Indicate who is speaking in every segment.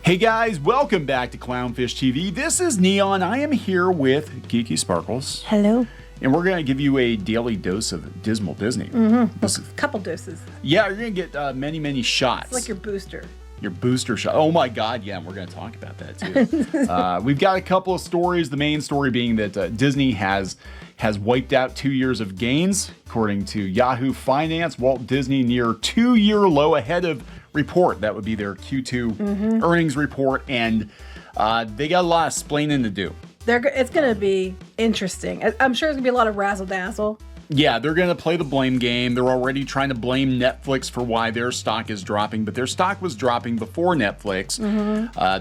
Speaker 1: Hey guys, welcome back to Clownfish TV. This is Neon. I am here with Geeky Sparkles.
Speaker 2: Hello.
Speaker 1: And we're going to give you a daily dose of Dismal Disney.
Speaker 2: A couple doses.
Speaker 1: Yeah, you're going to get many, many shots.
Speaker 2: It's like your booster.
Speaker 1: Your booster shot. Oh my God, yeah, and we're going to talk about that too. We've got a couple of stories. The main story being that Disney has wiped out 2 years of gains. According to Yahoo Finance, Walt Disney near 2-year low ahead of report. That would be their Q2 earnings report. And they got a lot of splaining to do.
Speaker 2: It's going to be interesting. I'm sure there's going to be a lot of razzle-dazzle.
Speaker 1: Yeah, they're going to play the blame game. They're already trying to blame Netflix for why their stock is dropping, but their stock was dropping before Netflix.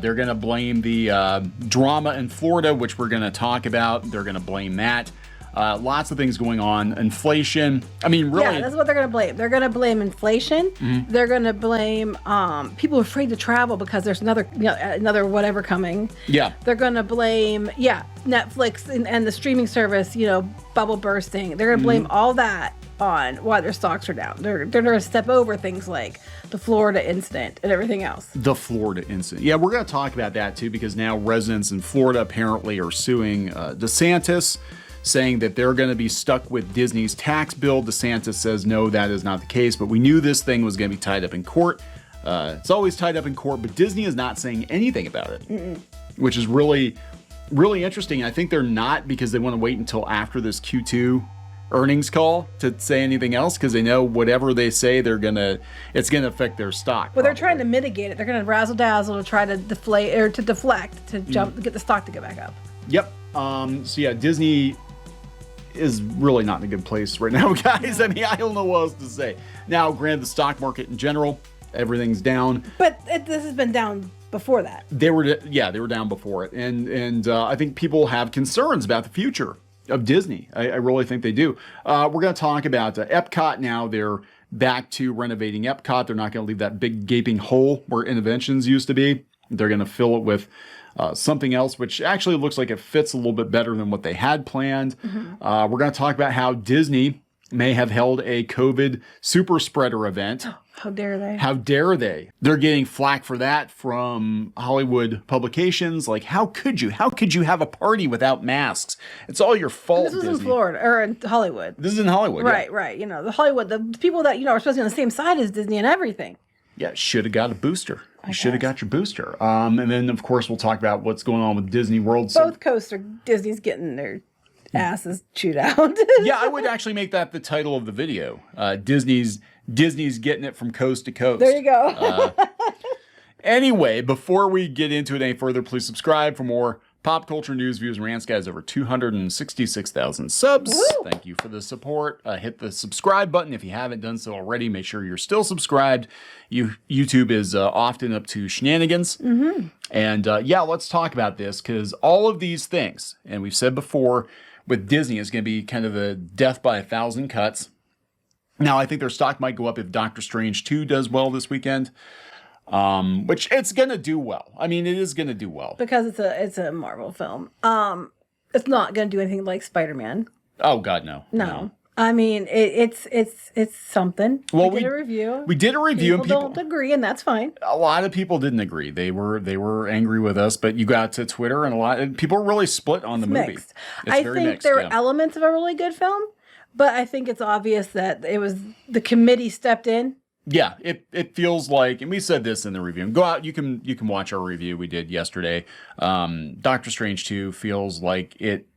Speaker 1: They're going to blame the drama in Florida, which we're going to talk about. They're going to blame that. Lots of things going on. Inflation. I mean, really.
Speaker 2: Yeah, that's what they're going to blame. They're going to blame inflation. They're going to blame people afraid to travel because there's another whatever coming.
Speaker 1: Yeah.
Speaker 2: They're going to blame, Netflix and the streaming service, bubble bursting. They're going to blame all that on why their stocks are down. They're going to step over things like the Florida incident and everything else.
Speaker 1: The Florida incident. Yeah, we're going to talk about that too, because now residents in Florida apparently are suing DeSantis, saying that they're going to be stuck with Disney's tax bill. DeSantis says, no, that is not the case, but we knew this thing was going to be tied up in court. It's always tied up in court, but Disney is not saying anything about it, which is really, really interesting. I think they're not, because they want to wait until after this Q2 earnings call to say anything else, because they know whatever they say, it's going to affect their stock.
Speaker 2: Well, they're trying to mitigate it. They're going to razzle dazzle to try to deflect, to get the stock to go back up.
Speaker 1: Yep. So yeah, Disney is really not in a good place right now, guys. I mean, I don't know what else to say. Now, granted, the stock market in general, everything's down.
Speaker 2: But this has been down before that.
Speaker 1: They were down before it, and I think people have concerns about the future of Disney. I really think they do. We're going to talk about Epcot now. They're back to renovating Epcot. They're not going to leave that big gaping hole where Interventions used to be. They're going to fill it with something else, which actually looks like it fits a little bit better than what they had planned. We're going to talk about how Disney may have held a COVID super spreader event.
Speaker 2: How dare they?
Speaker 1: How dare they? They're getting flack for that from Hollywood publications. Like, how could you? How could you have a party without masks? It's all your fault,
Speaker 2: This was
Speaker 1: Disney.
Speaker 2: in Florida, or in Hollywood.
Speaker 1: This is in Hollywood.
Speaker 2: Right, right. The Hollywood, the people that, are supposed to be on the same side as Disney and everything.
Speaker 1: Yeah, should have got a booster. You should have got your booster. And then, of course, we'll talk about what's going on with Disney World.
Speaker 2: Both coasts are Disney's getting their asses chewed out.
Speaker 1: Yeah, I would actually make that the title of the video. Disney's getting it from coast to coast.
Speaker 2: There you go.
Speaker 1: Anyway, before we get into it any further, please subscribe for more pop culture news, views, and rants. Guys, over 266,000 subs.
Speaker 2: Woo!
Speaker 1: Thank you for the support. Hit the subscribe button if you haven't done so already. Make sure you're still subscribed. YouTube is often up to shenanigans. And let's talk about this, because all of these things, and we've said before, with Disney is going to be kind of a death by 1,000 cuts. Now, I think their stock might go up if Doctor Strange 2 does well this weekend. Which it's going to do well. I mean, it is going to do well.
Speaker 2: Because it's a Marvel film. It's not going to do anything like Spider-Man.
Speaker 1: Oh, God, no.
Speaker 2: No. I mean, it's something.
Speaker 1: Well,
Speaker 2: we did a review.
Speaker 1: We did a review.
Speaker 2: People don't agree, and that's fine.
Speaker 1: A lot of people didn't agree. They were angry with us, but you got to Twitter, and people were really split on the movie.
Speaker 2: Mixed. I think there were elements of a really good film, but I think it's obvious that it was the committee stepped in.
Speaker 1: Yeah, it feels like, and we said this in the review. Go out, you can watch our review we did yesterday. Doctor Strange 2 feels like it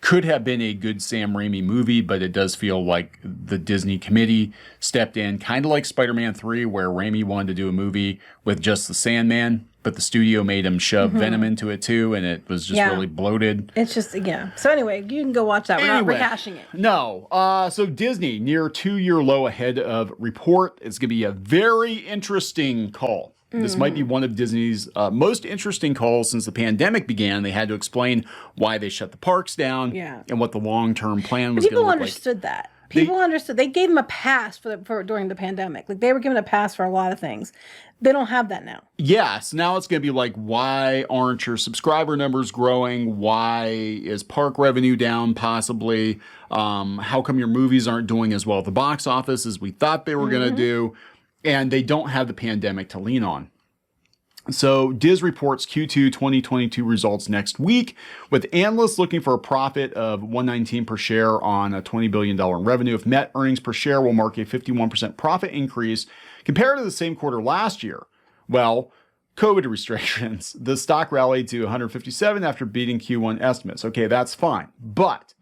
Speaker 1: could have been a good Sam Raimi movie, but it does feel like the Disney committee stepped in, kind of like Spider-Man 3, where Raimi wanted to do a movie with just the Sandman, but the studio made him shove Venom into it too, and it was just really bloated.
Speaker 2: It's just, So anyway, you can go watch that. We're not rehashing it.
Speaker 1: No. So Disney, near 2-year low ahead of report. It's going to be a very interesting call. This might be one of Disney's most interesting calls since the pandemic began. They had to explain why they shut the parks down and what the long-term plan was going to look like.
Speaker 2: People understood that. People understood. They gave them a pass for during the pandemic. Like, they were given a pass for a lot of things. They don't have that now.
Speaker 1: Yes. Now it's going to be like, why aren't your subscriber numbers growing? Why is park revenue down possibly? How come your movies aren't doing as well at the box office as we thought they were going to do? And they don't have the pandemic to lean on. So Diz reports Q2 2022 results next week, with analysts looking for a profit of $119 per share on a $20 billion in revenue. If met, earnings per share will mark a 51% profit increase compared to the same quarter last year. Well, COVID restrictions. The stock rallied to 157 after beating Q1 estimates. Okay, that's fine. But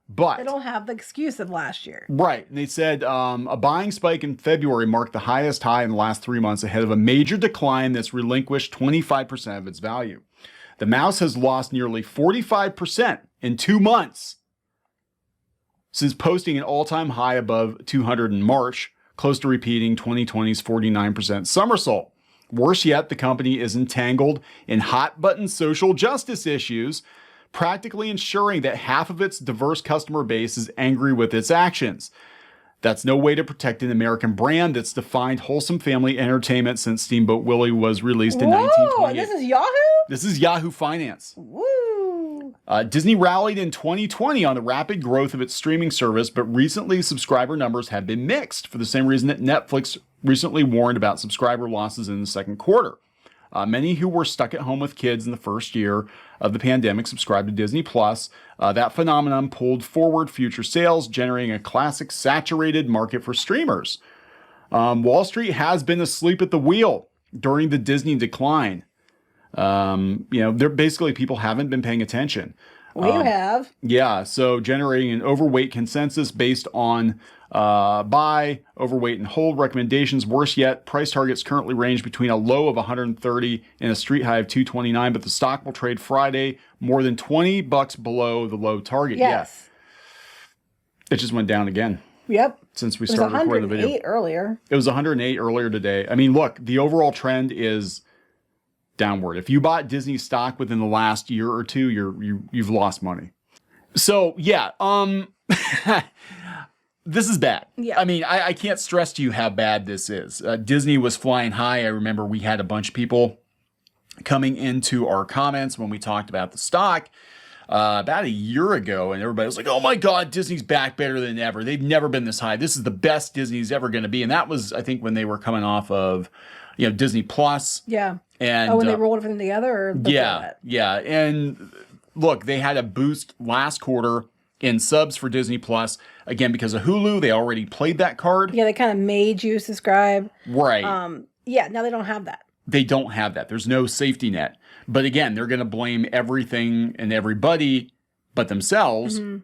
Speaker 2: They don't have the excuse of last year.
Speaker 1: right. And they said a buying spike in February marked the highest high in the last 3 months ahead of a major decline that's relinquished 25% of its value. The mouse has lost nearly 45% in 2 months since posting an all-time high above 200 in March, close to repeating 2020's 49% somersault. Worse yet, the company is entangled in hot-button social justice issues, practically ensuring that half of its diverse customer base is angry with its actions. That's no way to protect an American brand that's defined wholesome family entertainment since Steamboat Willie was released in 1928.
Speaker 2: This is Yahoo?
Speaker 1: This is Yahoo Finance.
Speaker 2: Woo!
Speaker 1: Disney rallied in 2020 on the rapid growth of its streaming service, but recently subscriber numbers have been mixed for the same reason that Netflix recently warned about subscriber losses in the second quarter. Many who were stuck at home with kids in the first year of the pandemic subscribed to Disney Plus. That phenomenon pulled forward future sales, generating a classic saturated market for streamers. Wall Street has been asleep at the wheel during the Disney decline. They're basically people haven't been paying attention.
Speaker 2: We have.
Speaker 1: Yeah, so generating an overweight consensus based on buy, overweight, and hold recommendations. Worse yet, price targets currently range between a low of 130 and a street high of 229, but the stock will trade Friday more than $20 below the low target.
Speaker 2: Yes.
Speaker 1: Yeah. It just went down again.
Speaker 2: Yep.
Speaker 1: Since we started recording the video.
Speaker 2: It was 108 earlier.
Speaker 1: It was 108 earlier today. I mean, look, the overall trend is downward. If you bought Disney stock within the last year or two, you've lost money. So yeah, this is bad.
Speaker 2: Yeah.
Speaker 1: I mean, I can't stress to you how bad this is. Disney was flying high. I remember we had a bunch of people coming into our comments when we talked about the stock about a year ago, and everybody was like, oh my God, Disney's back better than ever. They've never been this high. This is the best Disney's ever going to be. And that was, I think, when they were coming off of, Disney Plus.
Speaker 2: Yeah.
Speaker 1: And
Speaker 2: when they rolled everything together? Or
Speaker 1: yeah. And look, they had a boost last quarter in subs for Disney Plus. Again, because of Hulu, they already played that card.
Speaker 2: Yeah, they kind of made you subscribe.
Speaker 1: Right.
Speaker 2: Now they don't have that.
Speaker 1: They don't have that. There's no safety net. But again, they're going to blame everything and everybody but themselves. Mm-hmm.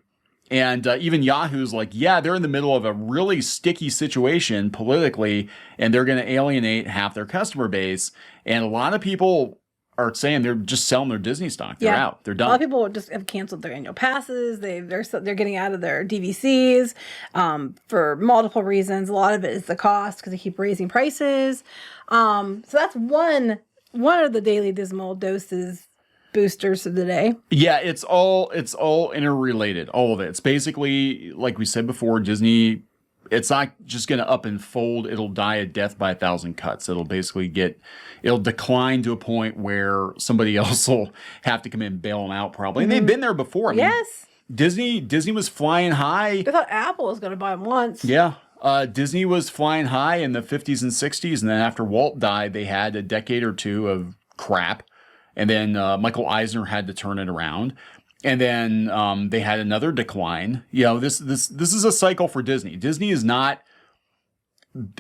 Speaker 1: And even Yahoo's like, yeah, they're in the middle of a really sticky situation politically, and they're going to alienate half their customer base. And a lot of people are saying they're just selling their Disney stock. They're out. They're done.
Speaker 2: A lot of people just have canceled their annual passes. They're getting out of their DVCs for multiple reasons. A lot of it is the cost because they keep raising prices. So that's one of the daily dismal doses boosters of the day.
Speaker 1: Yeah, it's all interrelated. All of it. It's basically, like we said before, Disney. It's not just going to up and fold. It'll die a death by 1,000 cuts. It'll decline to a point where somebody else will have to come in and bail them out probably. And they've been there before. I mean,
Speaker 2: yes.
Speaker 1: Disney was flying high.
Speaker 2: They thought Apple was going to buy them once.
Speaker 1: Yeah. Disney was flying high in the 50s and 60s. And then after Walt died, they had a decade or two of crap. And then Michael Eisner had to turn it around. And then they had another decline. This is a cycle for Disney. Disney is not.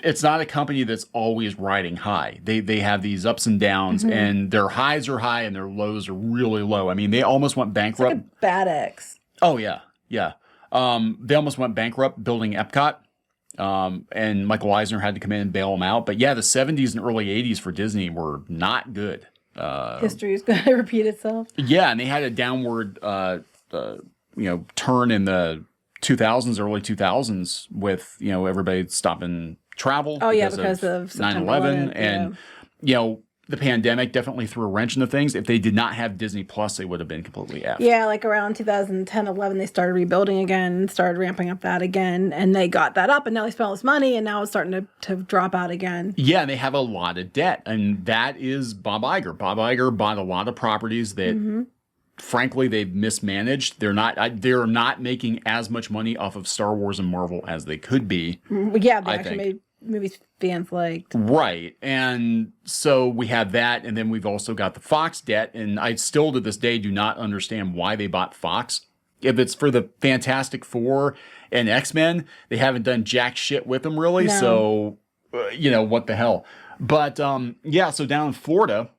Speaker 1: It's not a company that's always riding high. They have these ups and downs, and their highs are high and their lows are really low. I mean, they almost went bankrupt.
Speaker 2: It's like a bad ex.
Speaker 1: Oh yeah. They almost went bankrupt building Epcot, and Michael Eisner had to come in and bail them out. But yeah, the 70s and early 80s for Disney were not good.
Speaker 2: History is going to repeat itself.
Speaker 1: Yeah, and they had a downward, turn in the 2000s, early 2000s, with everybody stopping travel.
Speaker 2: Oh yeah, because of
Speaker 1: 9/11, and the pandemic definitely threw a wrench into things. If they did not have Disney Plus, they would have been completely effed.
Speaker 2: Yeah, like around 2010, 11, they started rebuilding again, started ramping up that again, and they got that up, and now they spent all this money, and now it's starting to drop out again.
Speaker 1: Yeah, and they have a lot of debt, and that is Bob Iger. Bob Iger bought a lot of properties that, frankly, they've mismanaged. They're not making as much money off of Star Wars and Marvel as they could be.
Speaker 2: Yeah, they actually made movies fans liked.
Speaker 1: Right. And so we have that, and then we've also got the Fox debt, and I still to this day do not understand why they bought Fox. If it's for the Fantastic Four and X-Men, they haven't done jack shit with them really,
Speaker 2: No.
Speaker 1: so, what the hell. But, so down in Florida,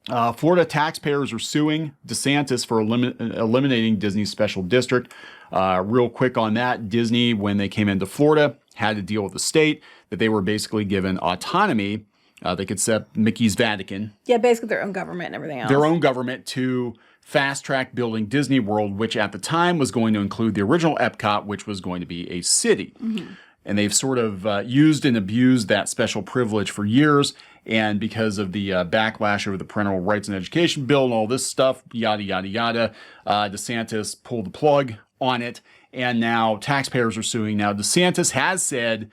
Speaker 1: Florida taxpayers are suing DeSantis for eliminating Disney's special district. Real quick on that, Disney, when they came into Florida, had to deal with the state that they were basically given autonomy. They could set Mickey's Vatican.
Speaker 2: Yeah, basically their own government and everything else.
Speaker 1: Their own government to fast-track building Disney World, which at the time was going to include the original Epcot, which was going to be a city. Mm-hmm. And they've sort of used and abused that special privilege for years. And because of the backlash over the Parental Rights and Education Bill and all this stuff, yada, yada, yada, DeSantis pulled the plug on it. And now taxpayers are suing. Now, DeSantis has said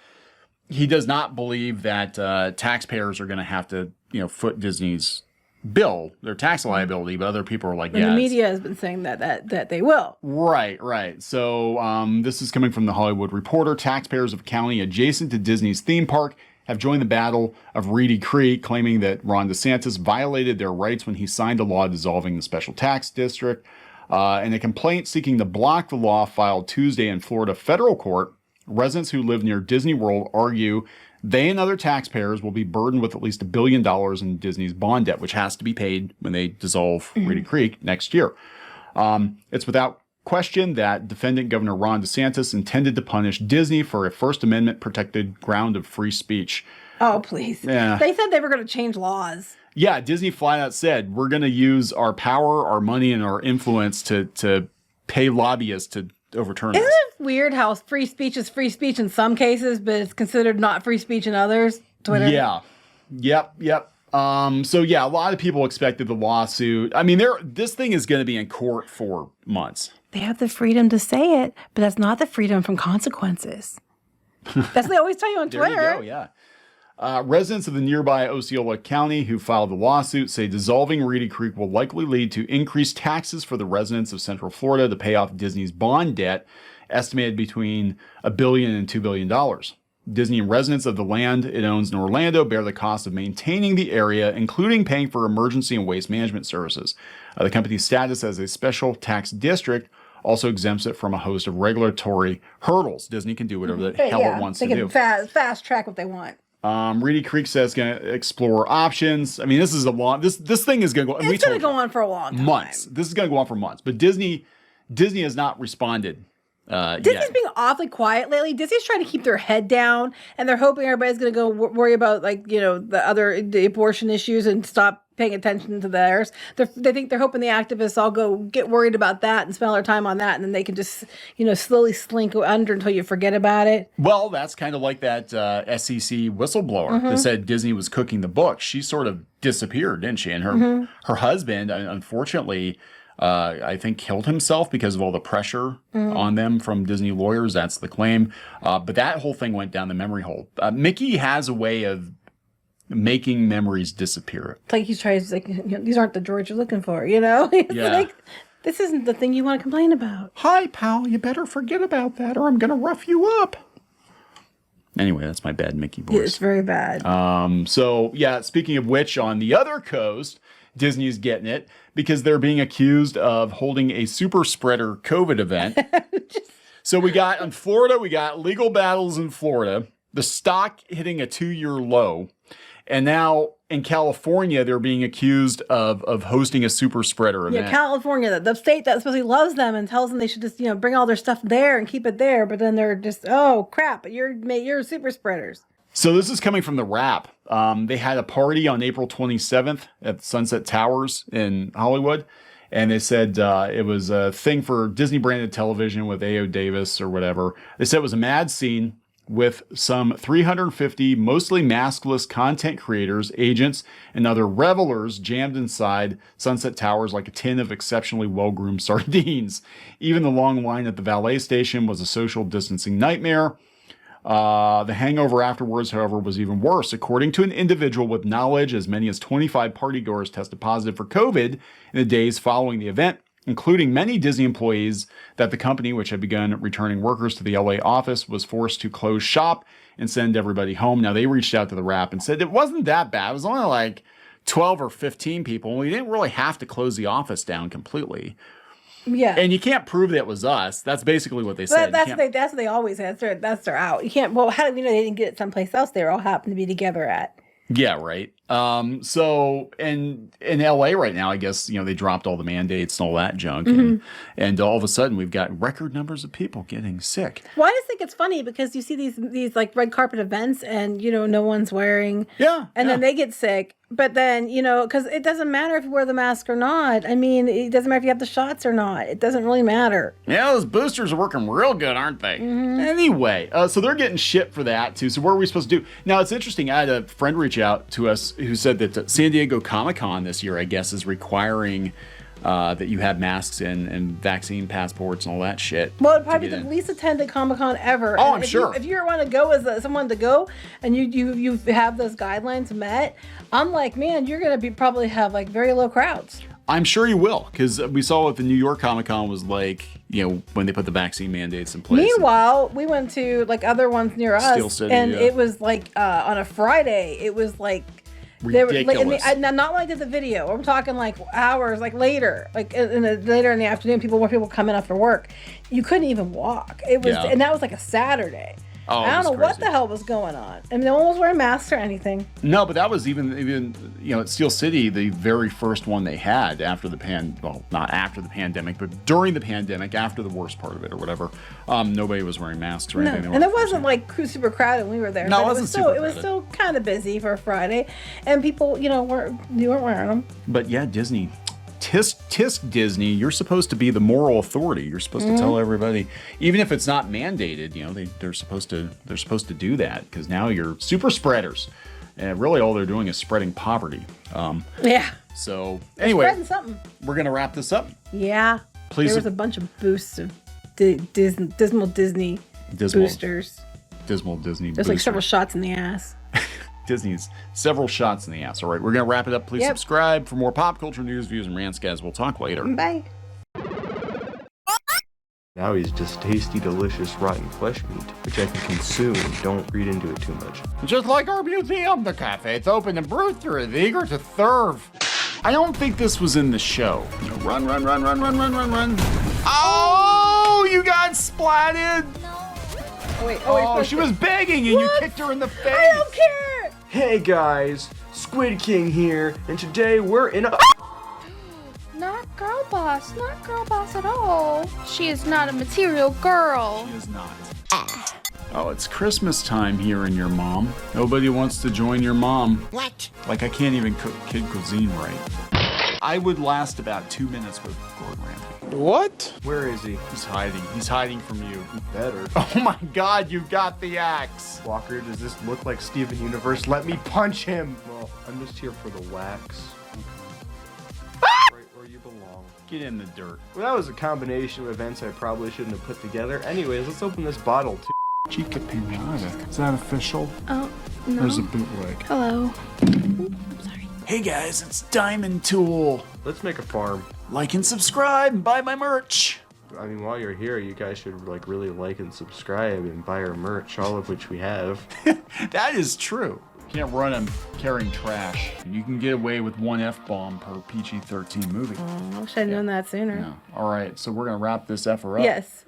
Speaker 1: he does not believe that taxpayers are going to have to, foot Disney's bill, their tax liability, but other people are like,
Speaker 2: and the media has been saying that they will.
Speaker 1: Right. So this is coming from the Hollywood Reporter. Taxpayers of a county adjacent to Disney's theme park have joined the battle of Reedy Creek, claiming that Ron DeSantis violated their rights when he signed a law dissolving the special tax district. In a complaint seeking to block the law filed Tuesday in Florida federal court, residents who live near Disney World argue they and other taxpayers will be burdened with at least $1 billion in Disney's bond debt, which has to be paid when they dissolve Reedy Creek next year. It's without question that defendant Governor Ron DeSantis intended to punish Disney for a First Amendment protected ground of free speech.
Speaker 2: Oh, please.
Speaker 1: Yeah.
Speaker 2: They said they were going to change laws.
Speaker 1: Yeah, Disney flat out said, we're going to use our power, our money, and our influence to pay lobbyists to overturn
Speaker 2: Isn't
Speaker 1: this.
Speaker 2: it weird how free speech is free speech in some cases, but it's considered not free speech in others? Twitter.
Speaker 1: Yeah. Yep. A lot of people expected the lawsuit. I mean, this thing is going to be in court for months.
Speaker 2: They have the freedom to say it, but that's not the freedom from consequences. That's what they always tell you on Twitter.
Speaker 1: There you go, yeah. Residents of the nearby Osceola County who filed the lawsuit say dissolving Reedy Creek will likely lead to increased taxes for the residents of Central Florida to pay off Disney's bond debt, estimated between $1 billion and $2 billion. Disney residents of the land it owns in Orlando bear the cost of maintaining the area, including paying for emergency and waste management services. The company's status as a special tax district also exempts it from a host of regulatory hurdles. Disney can do whatever the hell it wants to do.
Speaker 2: They can fast track what they want.
Speaker 1: Reedy Creek says it's going to explore options. I mean, this is a long. This thing is going to go.
Speaker 2: It's going to go on for a long time.
Speaker 1: Months. This is going to go on for months. But Disney has not responded.
Speaker 2: Disney's
Speaker 1: yet.
Speaker 2: being awfully quiet lately. Disney's trying to keep their head down, and they're hoping everybody's going to go worry about the abortion issues and stop paying attention to theirs. They think they're hoping the activists all go get worried about that and spend all their time on that, and then they can just slowly slink under until you forget about it.
Speaker 1: Well, that's kind of like that SEC whistleblower that said Disney was cooking the books. She sort of disappeared, didn't she? And her husband, unfortunately, I think killed himself because of all the pressure on them from Disney lawyers. That's the claim. But that whole thing went down the memory hole. Mickey has a way of making memories disappear.
Speaker 2: It's like he tries, these aren't the George you're looking for, It's like, this isn't the thing you want to complain about.
Speaker 1: Hi, pal, you better forget about that or I'm going to rough you up. Anyway, that's my bad Mickey voice.
Speaker 2: It's very bad.
Speaker 1: Speaking of which, on the other coast, Disney's getting it because they're being accused of holding a super spreader COVID event. So we got legal battles in Florida, the stock hitting a 2-year low. And now in California, they're being accused of hosting a super spreader event.
Speaker 2: Yeah, California, the state that supposedly loves them and tells them they should just bring all their stuff there and keep it there. But then they're just, oh crap, you're super spreaders.
Speaker 1: So this is coming from the Wrap. They had a party on April 27th at Sunset Towers in Hollywood. And they said it was a thing for Disney branded television with A.O. Davis or whatever. They said it was a mad scene with some 350 mostly maskless content creators, agents, and other revelers jammed inside Sunset Towers like a tin of exceptionally well-groomed sardines. Even the long line at the valet station was a social distancing nightmare. The hangover afterwards, however, was even worse. According to an individual with knowledge, as many as 25 partygoers tested positive for COVID in the days following the event, including many Disney employees that the company, which had begun returning workers to the LA office, was forced to close shop and send everybody home. Now, they reached out to the Wrap and said it wasn't that bad. It was only like 12 or 15 people. We didn't really have to close the office down completely.
Speaker 2: Yeah.
Speaker 1: And you can't prove that it was us. That's basically what they said.
Speaker 2: That's what they always had. That's their out. You can't, well, how do we know they didn't get it someplace else they all happened to be together at?
Speaker 1: Yeah, right. So in LA right now, I guess, they dropped all the mandates and all that junk. And all of a sudden we've got record numbers of people getting sick.
Speaker 2: Well, I just think it's funny because you see these like red carpet events and, no one's wearing.
Speaker 1: Yeah.
Speaker 2: And then they get sick. But then, because it doesn't matter if you wear the mask or not. I mean, it doesn't matter if you have the shots or not. It doesn't really matter.
Speaker 1: Yeah, those boosters are working real good, aren't they? Anyway, so they're getting shit for that, too. So what are we supposed to do? Now, it's interesting. I had a friend reach out to us who said that San Diego Comic-Con this year, I guess, is requiring that you have masks and vaccine passports and all that shit.
Speaker 2: Well, it'd probably be the least attended Comic-Con ever.
Speaker 1: Oh,
Speaker 2: and
Speaker 1: I'm sure.
Speaker 2: If you want to go as someone to go and you have those guidelines met, I'm like, man, you're going to probably have like very low crowds.
Speaker 1: I'm sure you will, because we saw what the New York Comic-Con was like, when they put the vaccine mandates in place.
Speaker 2: Meanwhile, we went to like other ones near us,
Speaker 1: Steel City,
Speaker 2: and
Speaker 1: yeah.
Speaker 2: it was like on a Friday, it was like
Speaker 1: ridiculous.
Speaker 2: Not like the video. I'm talking like hours, like later, like later in the afternoon. More people coming up for work. You couldn't even walk. It was, and that was like a Saturday.
Speaker 1: Oh,
Speaker 2: I don't know what the hell was going on. And no one was wearing masks or anything.
Speaker 1: No, but that was even at Steel City, the very first one they had after the not after the pandemic, but during the pandemic, after the worst part of it or whatever. Nobody was wearing masks or anything.
Speaker 2: And it wasn't like super crowded when we were there.
Speaker 1: No,
Speaker 2: but
Speaker 1: it wasn't
Speaker 2: it was still kind of busy for a Friday, and people, you weren't wearing them.
Speaker 1: But yeah, Disney. Tisk Disney, you're supposed to be the moral authority. You're supposed to tell everybody, even if it's not mandated, they're supposed to do that, because now you're super spreaders, and really all they're doing is spreading poverty.
Speaker 2: Yeah.
Speaker 1: So anyway,
Speaker 2: spreading something.
Speaker 1: We're gonna wrap this up.
Speaker 2: Yeah.
Speaker 1: Please.
Speaker 2: There was a bunch of boosts of dismal Disney boosters.
Speaker 1: Dismal Disney.
Speaker 2: There's like several shots in the ass.
Speaker 1: Disney's several shots in the ass. All right, we're going to wrap it up. Please subscribe for more pop culture news, views, and rants, guys. We'll talk later.
Speaker 2: Bye.
Speaker 3: Now he's just tasty, delicious, rotten flesh meat, which I can consume. Don't read into it too much.
Speaker 1: Just like our museum, the cafe's open and Brewster is eager to serve. I don't think this was in the show. Run. Oh, you got splatted. Oh, she was begging and you kicked her in the face.
Speaker 2: I don't care.
Speaker 3: Hey guys, Squid King here, and today we're in a...
Speaker 4: Not girl boss at all. She is not a material girl.
Speaker 1: She is not. Oh, it's Christmas time here in your mom. Nobody wants to join your mom.
Speaker 5: What?
Speaker 1: Like I can't even cook kid cuisine right. I would last about 2 minutes with Gordon Ramsay.
Speaker 3: What? Where is he?
Speaker 1: He's hiding. He's hiding from you.
Speaker 3: Better.
Speaker 1: Oh my God, you got the axe.
Speaker 3: Walker, does this look like Steven Universe? Let me punch him. Well, I'm just here for the wax. Right where you belong.
Speaker 1: Get in the dirt.
Speaker 3: Well, that was a combination of events I probably shouldn't have put together. Anyways, let's open this bottle too.
Speaker 1: Chica Pinata. Is that official?
Speaker 4: Oh, no.
Speaker 1: There's a bootleg.
Speaker 4: Hello. I'm sorry.
Speaker 1: Hey guys, it's Diamond Tool.
Speaker 3: Let's make a farm.
Speaker 1: Like and subscribe and buy my merch.
Speaker 3: I mean, while you're here, you guys should really like and subscribe and buy our merch, all of which we have.
Speaker 1: That is true. You can't run them carrying trash. You can get away with one F-bomb per PG-13 movie.
Speaker 2: I wish I'd known that sooner.
Speaker 1: Yeah. All right, so we're going to wrap this effer up.
Speaker 2: Yes.